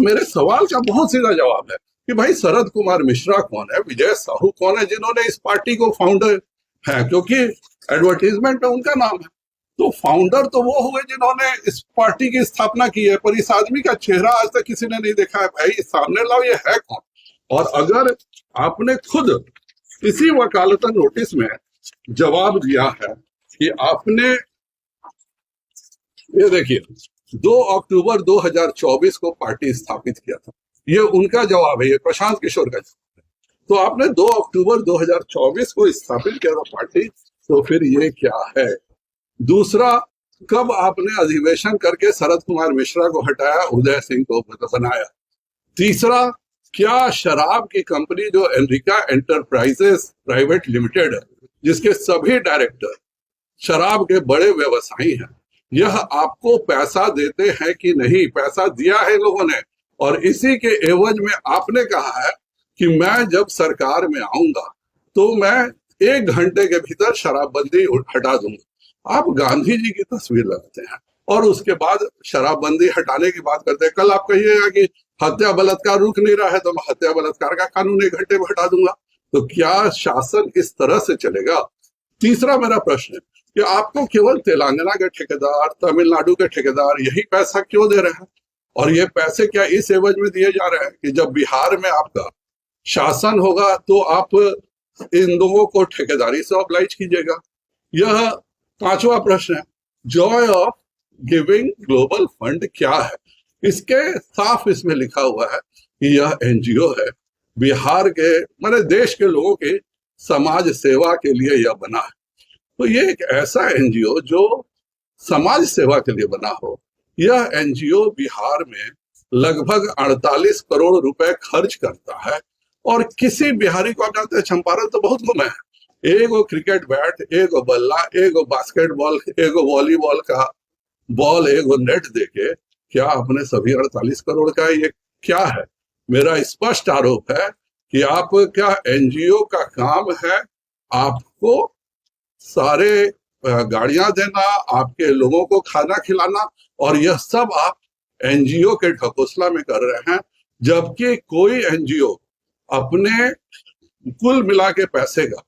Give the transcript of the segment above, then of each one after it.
मेरे सवाल का बहुत सीधा जवाब है कि भाई शरद कुमार मिश्रा कौन है, विजय साहू कौन है, जिन्होंने इस पार्टी को फाउंडर है, क्योंकि एडवर्टीजमेंट में उनका नाम है। तो फाउंडर तो वो हुए जिन्होंने इस पार्टी की स्थापना की है, पर इस आदमी का चेहरा आज तक किसी ने नहीं देखा है। भाई सामने लाओ, ये है कौन। और अगर आपने खुद इसी वकालतन नोटिस में जवाब दिया है कि आपने, ये देखिए, 2 अक्टूबर 2024 को पार्टी स्थापित किया था, ये उनका जवाब है, ये प्रशांत किशोर का जवाब है। तो आपने 2 अक्टूबर 2024 को स्थापित किया था पार्टी, तो फिर ये क्या है। दूसरा, कब आपने अधिवेशन करके शरद कुमार मिश्रा को हटाया, उदय सिंह को बनाया। तीसरा, क्या शराब की कंपनी जो एनरिका एंटरप्राइजेस प्राइवेट लिमिटेड है, जिसके सभी डायरेक्टर शराब के बड़े व्यवसायी हैं, यह आपको पैसा देते हैं कि नहीं। पैसा दिया है लोगों ने, और इसी के एवज में आपने कहा है कि मैं जब सरकार में आऊंगा तो मैं 1 घंटे के भीतर शराबबंदी हटा दूंगा। आप गांधी जी की तस्वीर लगाते हैं और उसके बाद शराबबंदी हटाने की बात करते हैं। कल आप कहिएगा कि हत्या बलात्कार रुक नहीं रहा है, तो मैं हत्या बलात्कार का कानून 1 घंटे में हटा दूंगा। तो क्या शासन इस तरह से चलेगा। तीसरा मेरा प्रश्न है कि आपको केवल तेलंगाना के ठेकेदार, तमिलनाडु के ठेकेदार यही पैसा क्यों दे रहे हैं, और ये पैसे क्या इस एवज में दिए जा रहे हैं कि जब बिहार में आपका शासन होगा तो आप इन लोगों को ठेकेदारी से ऑब्लाइज कीजिएगा। यह 5वां प्रश्न है, Joy of giving global fund क्या है। इसके साफ इसमें लिखा हुआ है कि यह एनजीओ है, बिहार के माने देश के लोगों की समाज सेवा के लिए यह बना है। तो ये एक ऐसा एनजीओ जो समाज सेवा के लिए बना हो। यह एनजीओ बिहार में लगभग 48 करोड़ रुपए खर्च करता है, और किसी बिहारी को, आप जानते हैं चंपारण तो बहुत घूमे हैं, एगो क्रिकेट बैट, एगो बल्ला, एगो बास्केटबॉल, एगो वॉलीबॉल का बॉल, एगो नेट देके क्या अपने सभी 48 करोड़ का ये क्या है। मेरा स्पष्ट आरोप है कि आप क्या एनजीओ का काम है आपको सारे गाड़ियां देना, आपके लोगों को खाना खिलाना, और यह सब आप एनजीओ के ढकोसला में कर रहे हैं। जबकि कोई एनजीओ अपने कुल मिला के पैसे का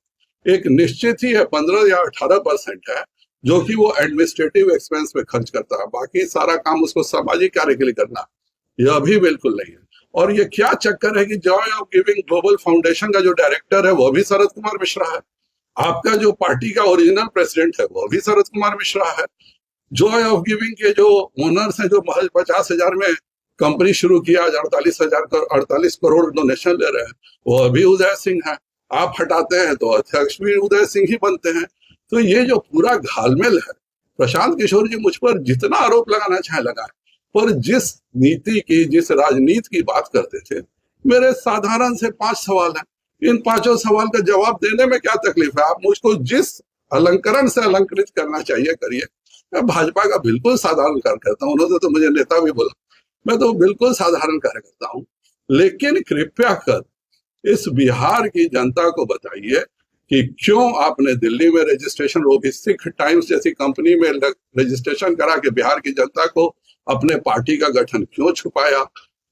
एक निश्चित ही है, 15 या 18% है, जो कि वो एडमिनिस्ट्रेटिव एक्सपेंस में खर्च करता है। बाकी सारा काम उसको सामाजिक कार्य के लिए करना, यह भी बिल्कुल नहीं है। और ये क्या चक्कर है कि Joy of giving global foundation का जो डायरेक्टर है वो भी शरद कुमार मिश्रा है, आपका जो पार्टी का ओरिजिनल प्रेसिडेंट है वो भी शरद कुमार मिश्रा है, जॉय ऑफ गिविंग के जो ओनर्स हैं, जो महज 50,000 में कंपनी शुरू किया, 48 करोड़ डोनेशन ले रहे हैं, वो अभी उदय सिंह है। आप हटाते हैं तो अध्यक्ष भी उदय सिंह ही बनते हैं। तो ये जो पूरा घालमेल है, प्रशांत किशोर जी मुझ पर जितना आरोप लगाना चाहे लगाए, पर जिस नीति की, जिस राजनीति की बात करते थे, मेरे साधारण से 5 सवाल हैं। इन 5 सवाल का जवाब देने में क्या तकलीफ है। आप मुझको जिस अलंकरण से अलंकृत करना चाहिए करिए। मैं भाजपा का बिल्कुल साधारण कार्यकर्ता हूं, उन्होंने तो मुझे नेता भी बोला, मैं तो बिल्कुल साधारण कार्यकर्ता हूं। लेकिन कृपया कर इस बिहार की जनता को बताइए कि क्यों आपने दिल्ली में रजिस्ट्रेशन, वो भी सिख टाइम्स जैसी कंपनी में रजिस्ट्रेशन करा के बिहार की जनता को अपने पार्टी का गठन क्यों छुपाया।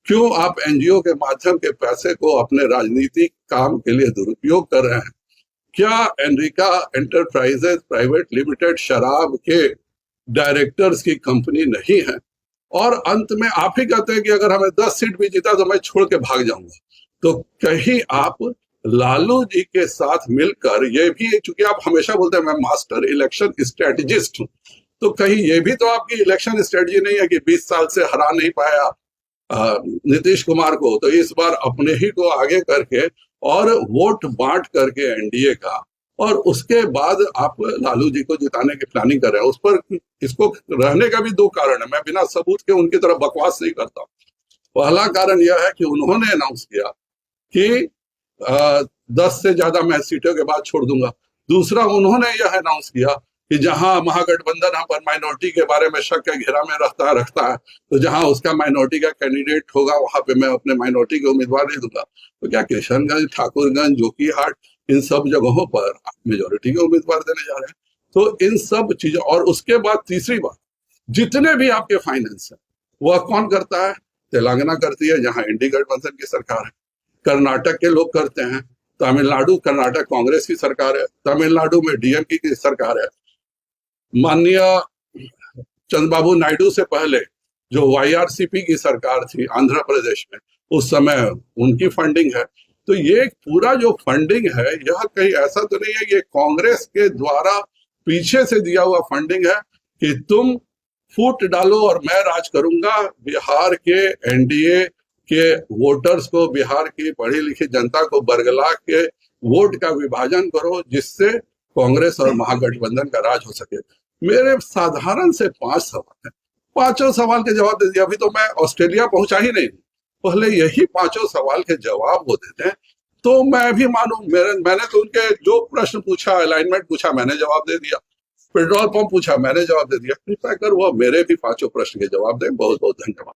क्यों आप एनजीओ के माध्यम के पैसे को अपने राजनीतिक काम के लिए दुरुपयोग कर रहे हैं। क्या एनरिका एंटरप्राइजेस प्राइवेट लिमिटेड शराब के डायरेक्टर्स की कंपनी नहीं है। और अंत में आप ही कहते हैं कि अगर हमें 10 सीट भी जीता तो मैं छोड़ के भाग जाऊंगा। तो कहीं आप लालू जी के साथ मिलकर, ये भी चूंकि आप हमेशा बोलते हैं मैं मास्टर इलेक्शन स्ट्रेटेजिस्ट हूं, तो कहीं ये भी तो आपकी इलेक्शन स्ट्रेटजी नहीं है कि 20 साल से हरा नहीं पाया नीतीश कुमार को, तो इस बार अपने ही को आगे करके और वोट बांट करके एनडीए का, और उसके बाद आप लालू जी को जिताने की प्लानिंग कर रहे हैं। उस पर इसको रहने का भी 2 कारण है, मैं बिना सबूत के उनकी तरफ बकवास नहीं करता। पहला कारण यह है कि उन्होंने अनाउंस किया कि 10 से ज्यादा मैं सीटों के बाद छोड़ दूंगा। दूसरा, उन्होंने यह अनाउंस किया कि जहां महागठबंधन हम पर माइनॉरिटी के बारे में शक के घेरा में रखता है, तो जहां उसका माइनॉरिटी का कैंडिडेट होगा वहां पे मैं अपने माइनॉरिटी के उम्मीदवार नहीं दूंगा। तो क्या किशनगंज, ठाकुरगंज, जोकीहाट, इन सब जगहों पर आप मेजोरिटी के उम्मीदवार देने जा रहे हैं। तो इन सब चीजों, और उसके बाद तीसरी बात, जितने भी आपके फाइनेंस है वह कौन करता है, तेलंगाना करती है, जहां इंडी गठबंधन की सरकार है। कर्नाटक के लोग करते हैं, तमिलनाडु, कर्नाटक कांग्रेस की सरकार है, तमिलनाडु में डीएमके की सरकार है। माननीय चंद्रबाबू नायडू से पहले जो वाईआरसीपी की सरकार थी आंध्र प्रदेश में, उस समय उनकी फंडिंग है। तो ये पूरा जो फंडिंग है, यह कहीं ऐसा तो नहीं है कि कांग्रेस के द्वारा पीछे से दिया हुआ फंडिंग है कि तुम फूट डालो और मैं राज करूंगा। बिहार के एनडीए के वोटर्स को, बिहार की पढ़ी लिखी जनता को बरगला के वोट का विभाजन करो, जिससे कांग्रेस और महागठबंधन का राज हो सके। मेरे साधारण से 5 सवाल है, 5 सवाल के जवाब दे दिया। अभी तो मैं ऑस्ट्रेलिया पहुंचा ही नहीं, पहले यही 5 सवाल के जवाब वो देते हैं तो मैं भी मानूं। मैंने तो उनके जो प्रश्न पूछा, अलाइनमेंट पूछा, मैंने जवाब दे दिया। पेट्रोल पंप पूछा, मैंने जवाब दे दिया। कृपया कर वो मेरे भी 5 प्रश्न के जवाब दें। बहुत बहुत धन्यवाद।